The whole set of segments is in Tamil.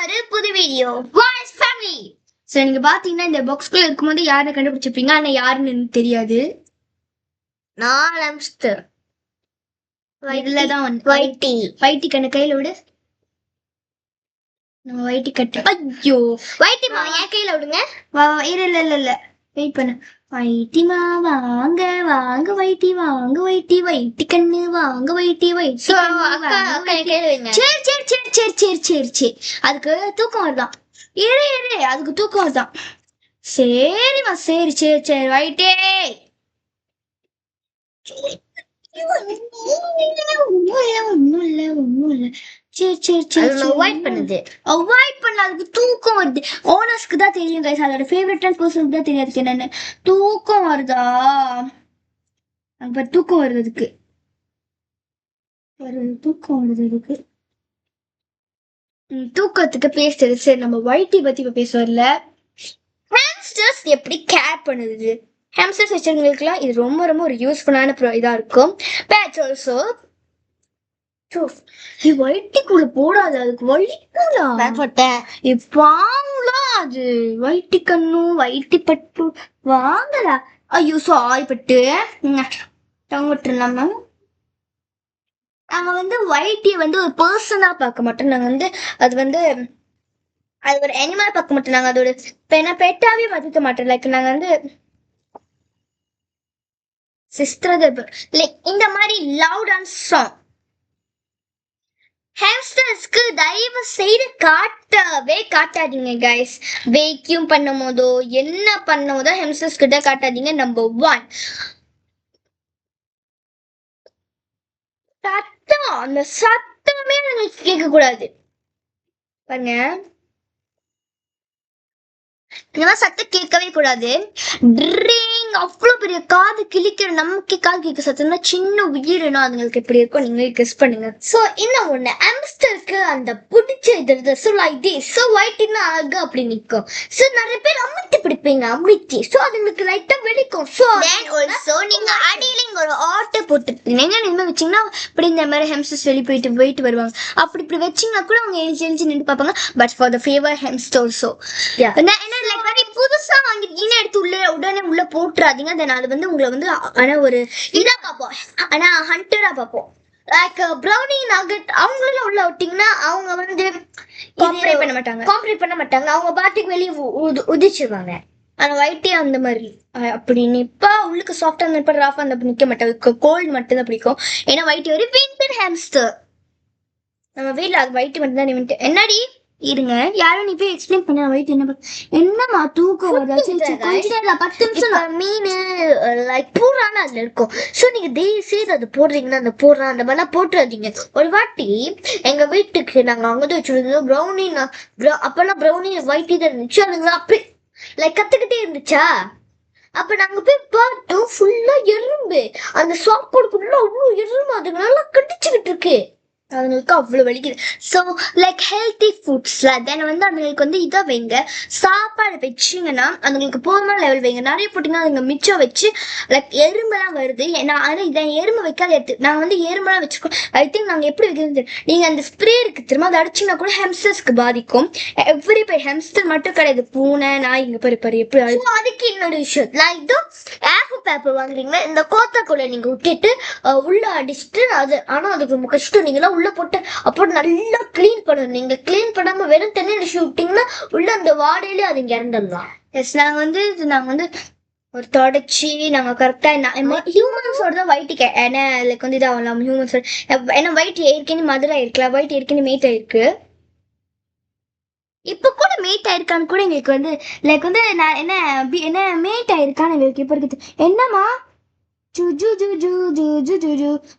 ஒரு புது வீடியோ வாய்ஸ் ஃபேமிலி. சோ நீங்க பாத்தீங்கன்னா இந்த பாக்ஸ்குள்ள இருக்கும்போது யாரை கண்டுபிடிச்சிருப்பீங்க, ஆனா யாருன்னு எனக்கு தெரியாது. நான் ஹாம்ஸ்டர். இதுலதான் வைட்டி வைட்டி கண்ணு கையில விடு. நம்ம வைட்டி கட்டு. ஐயோ வைட்டி மா என் கையில விடுங்க. இல்ல வெயிட் பண்ணு. வைட்டிமா வாங்க வாங்க வைட்டி வாங்க வைட்டி வைட்டி கண்ணு வாங்க வைட்டி வைட்டி. சரி அதுக்கு தூக்கம் வருதான். இரு அதுக்கு தூக்கம் வருதான். சரிம்மா சரி வைட்டே. ஒண்ணும் இல்ல சரி அவாய்ட் பண்ணுது. அவாய்ட் பண்ண அதுக்கு தூக்கம் வருது. ஓனர்ஸ்க்கு தான் தெரியும் கைஸ், அதோட ஃபேவரட்டான பர்சனுக்கு தான் தெரியாது என்னன்னு. தூக்கம் வருதா? அப்ப தூக்கம் வருது அதுக்கு. தூக்கம் வருது அதுக்கு. தூக்கத்துக்கு பேசுறது. சரி நம்ம வைட்டி பத்தி இப்ப பேசுவார்ல. ஹாம்ஸ்டர்ஸ் எப்படி கேர் பண்ணுது? ஹாம்ஸ்டர்ஸ் வச்சவங்களுக்குலாம் இது ரொம்ப ரொம்ப ஒரு யூஸ்ஃபுல்லான இதா இருக்கும். பேட்ஸ் ஆல்சோ வைட்டிக்குள்ள போடாது, அதுக்கு வலிக்கும்லா. அது வைட்டி கண்ணும் வைட்டி பட்டு வாங்கலா. ஐயோ சாரி பட்டு விட்டுலாமா. நாங்க வைட்டியை ஒரு பர்சனா பார்க்க மாட்டோம். நாங்க அது ஒரு அனிமல் பார்க்க மாட்டோம். நாங்க அதோட பெட்டாவே மதிக்க மாட்டோம். லைக் நாங்க சிஸ்டர் லைக் இந்த மாதிரி லவுட் அண்ட் சாங். ஹாம்ஸ்டர்ஸ்க்கு தயவு செய்து காட்டவே காட்டாதீங்க கைஸ். வேக்யூம் பண்ணும் போதோ என்ன பண்ணும் போதோ ஹாம்ஸ்டர்ஸ் கிட்ட காட்டாதீங்க. நம்பர் 1 சத்தம். அந்த சத்தமே கேட்க கூடாது. பாருங்க இந்த சத்தம் கேட்கவே கூடாது. அவ்வளவு பெரிய காது கிழிக்கிற நமக்கு காது கேட்க சத்தம்னா சின்ன உயிரினா அதுங்களுக்கு எப்படி இருக்கும் நீங்களே கெஸ் பண்ணுங்க. சோ இன்னும் ஒண்ணு, ஹாம்ஸ்டருக்கு அந்த பிடிச்ச இது சோ லைக் திஸ். சோ வைட்டினா அழகு அப்படி நிக்கும். சோ நிறைய பேர் அமுத்தி பிடிப்பீங்க அமுத்தி. சோ அதுங்களுக்கு லைட்டா வெடிக்கும். சோ தென் ஆல்சோ நீங்க அடியில இங்க ஒரு ஆட்டை போட்டுட்டீங்க நின்று வச்சீங்கன்னா இப்படி இந்த மாதிரி ஹாம்ஸ்டர்ஸ் வெளியே போயிட்டு வருவாங்க. அப்படி இப்படி வச்சீங்கன்னா கூட அவங்க எழுச்சி நின்று பார்ப்பாங்க. But for the favour hamster also புதுசா வாங்கிருக்கீங்க எடுத்து உடனே உள்ள போட்டுறாதீங்க. தென் அது உங்களை ஆனா ஒரு இதா பார்ப்போம். ஆனா ஹண்டரா பார்ப்போம். லைக் ப்ரௌனி நகட் அவங்களெல்லாம் உள்ள விட்டீங்கன்னா அவங்க காம்பரேட் பண்ண மாட்டாங்க. அவங்க பாட்டுக்கு வெளியே உதிச்சிருவாங்க. ஆனா வைட்டே அந்த மாதிரி அப்படி நிப்பா உள்ளுக்கு சாஃப்டா நிப்பா ராஃபா அந்த நிக்க மாட்டாங்க. கோல்டு மட்டும் தான் பிடிக்கும். ஏன்னா வைட்டி ஒரு வின்டர் ஹாம்ஸ்டர். நம்ம வீட்டுல அது வைட்டி மட்டும் தான். என்னடி இருங்க யாரும் நீ போய் எக்ஸ்பிளைன் பண்ண வைட்டு என்னமா தூக்கம் வருது. 10 நிமிஷம் மீன் லைக் பூரான அதுல இருக்கும். ஸோ நீங்க தயவு செய்து அது போடுறீங்கன்னா அந்த அந்த மாதிரிலாம் போட்டுறாதீங்க. ஒரு வாட்டி எங்க வீட்டுக்கு நாங்க அங்கதான் வச்சிருந்தோம் ப்ரௌனி. அப்பெல்லாம் ப்ரௌனி வைட்டி தான் இருந்துச்சு. அதுங்க அப்படி லைக் கத்துக்கிட்டே இருந்துச்சா. அப்ப நாங்க போய் பார்த்தோம் ஃபுல்லா எறும்பு. அந்த சாப்பாடு ஃபுல்லா அவ்வளோ எறும்பு அதுங்க நல்லா கடிச்சுக்கிட்டு இருக்கு. அதுங்களுக்கு அவ்வளவு வலிக்குது. ஸோ லைக் ஹெல்த்தி ஃபுட்ஸ்ல தென் அதுங்களுக்கு இதை வைங்க. சாப்பாடு வச்சிங்கன்னா அதுங்களுக்கு போதுமான லெவல் வைங்க. நிறைய போட்டிங்கன்னா அதுங்க மிச்சம் வச்சு லைக் எறும்பெல்லாம் வருது. ஆனால் இதை எறும்பு வைக்காத எடுத்து நாங்கள் எறும்பெல்லாம் வச்சுருக்கோம். ஐ திங்க் நாங்கள் எப்படி வைக்கிறது நீங்கள் அந்த ஸ்ப்ரே இருக்கு திரும்ப அதை அடிச்சிங்கன்னா கூட ஹாம்ஸ்டர்ஸ்க்கு பாதிக்கும். எவ்ரி பேர் ஹாம்ஸ்டர் மட்டும் கிடையாது, பூனை நாய் இங்கே பாரு எப்படி அதுக்கு இன்னொரு விஷயம் லைக் ஏஃபு பேப்பர் வாங்குறீங்கன்னா இந்த கோத்தாக்குள்ள நீங்க விட்டுட்டு உள்ள அடிச்சுட்டு அது ஆனால் அதுக்கு ரொம்ப கஷ்டம். நீங்களாம் உள்ள போட்டு அப்புறம் நல்லா கிளீன் பண்ணணும். நீங்க கிளீன் பண்ணாம வெறும் தண்ணி அடிச்சு விட்டீங்கன்னா உள்ள அந்த வாடையிலே அது இறந்துடலாம். எஸ் நாங்க ஒரு தொடச்சி நாங்க கரெக்டா ஹியூமன்ஸோட தான் வைட்டுக்கு ஏன்னா லைக் இதாகலாம் ஹியூமன்ஸோட. ஏன்னா வைட் ஏற்கனவே மதுரை இருக்கலாம், வைட் ஏற்கனவே மேட் ஆயிருக்கு. இப்ப கூட மேட் ஆயிருக்கான்னு கூட எங்களுக்கு லைக் நான் என்ன மேட் ஆயிருக்கான்னு எங்களுக்கு இப்ப இருக்குது. என்னமா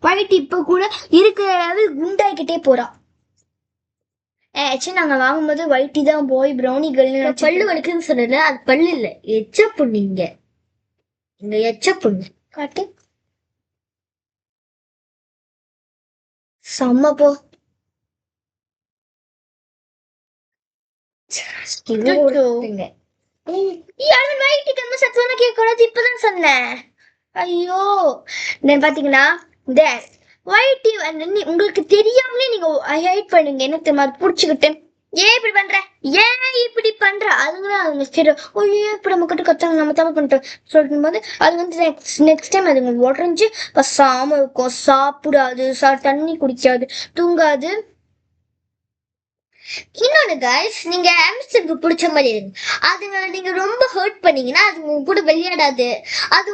வைட் இப்ப கூட இருக்கிற குண்டாய்கிட்டே போறா. ஆக்சுவலி நாங்க வாங்கும்போது வைட்டி தான் போய் ப்ரௌனி கேர்ள் பல்லு வலிக்குன்னு சொன்னல. அது பல்லு இல்ல, எச்ச புண்ணிங்க. இங்க எச்ச புண்ணு காட்டு செம்ம போ. இப்பதான் சொன்னேன். ஐயோ பாத்தீங்கன்னா வைட்டி உங்களுக்கு தெரியாமலே நீங்க ஹைட் பண்ணுங்க. என்ன தெரியுமா புடிச்சுக்கிட்டு ஏன் இப்படி பண்ற, ஏன் இப்படி பண்ற, அதுங்களா அவங்க சரி ஐயோ இப்படி நம்ம கிட்ட கத்தாங்க நம்ம தப்பு பண்ணிட்டோம் சொல்லும் போது அது வந்து நெக்ஸ்ட் டைம் அதுங்க உடஞ்சி பசாம இருக்கும், சாப்பிடாது, தண்ணி குடிக்காது, தூங்காது. இன்னொன்னு கைஸ், நீங்க ஹாம்ஸ்டருக்கு பிடிச்ச மாதிரி இருக்கு, அதுங்களை நீங்க ரொம்ப ஹர்ட் பண்ணீங்கன்னா அது உங்க கூட விளையாடாது. அது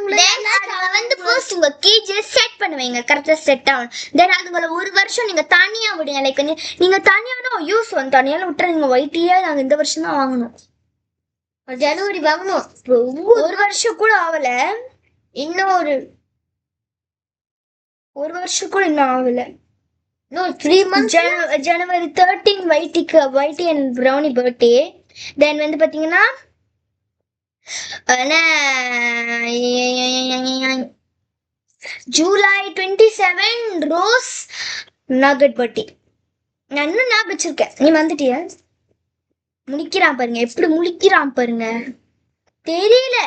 வந்து ஃபர்ஸ்ட் உங்க கேஜ் செட் பண்ணுவீங்க, கரெக்டா செட் ஆகும். தென் அதுங்களை ஒரு வருஷம் நீங்க தனியா விடுங்க. லைக் நீங்க தனியான யூஸ் வந்து தனியால விட்டுறீங்க. ஒயிட்டியே நாங்க இந்த வருஷம் தான் வாங்கணும், ஜனவரி வாங்கணும். ஒரு வருஷம் கூட ஆகல, இன்னும் ஒரு வருஷம் கூட இன்னும் ஆகல. No, 3 months. January 13 Whitey and Brownie birthday. Then வந்து பாத்தீங்கன்னா ஜூலை 27 ரோஸ் நகட் பர்த்டே. நான் இன்னும் ஞாபகம் வச்சிருக்கேன். நீ வந்துட்டியா? முழிக்கிறான் பாருங்க, எப்படி முழிக்கிறான் பாருங்க. தெரியல,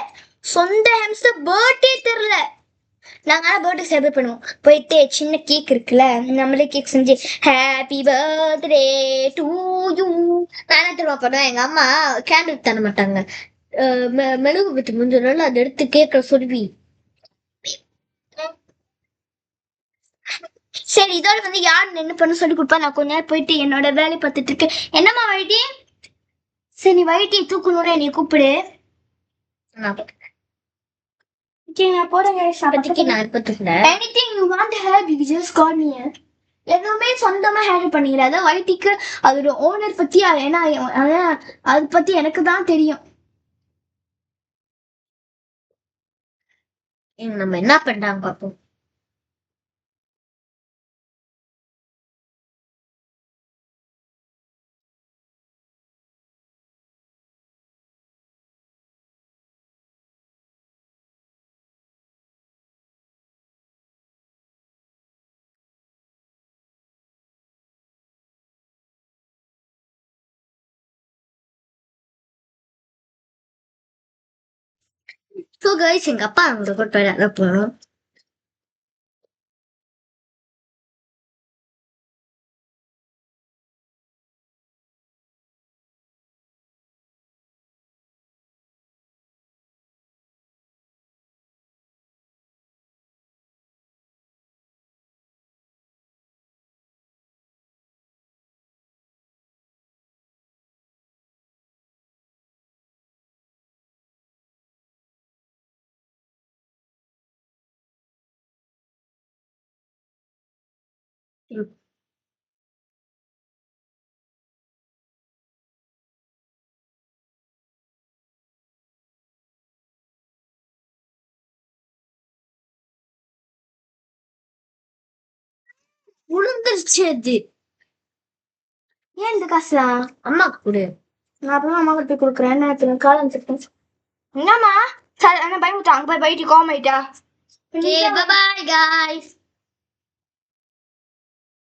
சொந்த ஹாம்ஸ்டர் பர்த்டே தெரியல. நாங்க பர்த்டே செலிப்ரேட் பண்ணுவோம். போயிட்டு சின்ன கேக் இருக்குல்ல, நம்மளே கேக் செஞ்சு ஹாப்பி பர்த்டே டு யூ. நான் என்ன தெரியுமா பண்ணுவேன், எங்க அம்மா கேண்டில் தர மாட்டாங்க, மெழுகு பத்தி முடிஞ்சதுனால அதை எடுத்து கேக்க சொல்லி. சரி, இதோட வந்து யார் என்ன பண்ண சொல்லி கொடுப்பா. நான் கொஞ்ச நேரம் போயிட்டு என்னோட வேலை பார்த்துட்டு இருக்கேன். என்னம்மா வைட்டி? சரி, நீ வைட்டி தூக்கணும்னு என்னை கூப்பிடு. நான் போறேன். Anything you want to help, you just call me. எதுவுமே சொந்தமா ஹேண்டில் பண்ணிக்கிறேன். அதான் வைட்டிக்கு அதோட ஓனர் பத்தி, ஏன்னா அது பத்தி எனக்கு தான் தெரியும். நம்ம என்ன பண்றாங்க பாப்போம். ஸோ கைஸ், எங்க அப்பா அவங்க கூட விளையாட போறோம். உளுந்துருச்சு அது. ஏன் இந்த காசா அம்மாக்கு கொடு. நான் அப்புறமா அம்மா கிட்ட போய் கொடுக்குறேன். என்ன காலம் இருக்கேன். என்னம்மா பயமுட்டா, அங்க போய் பைட்டி கோமாயிட்டா. Bye bye guys.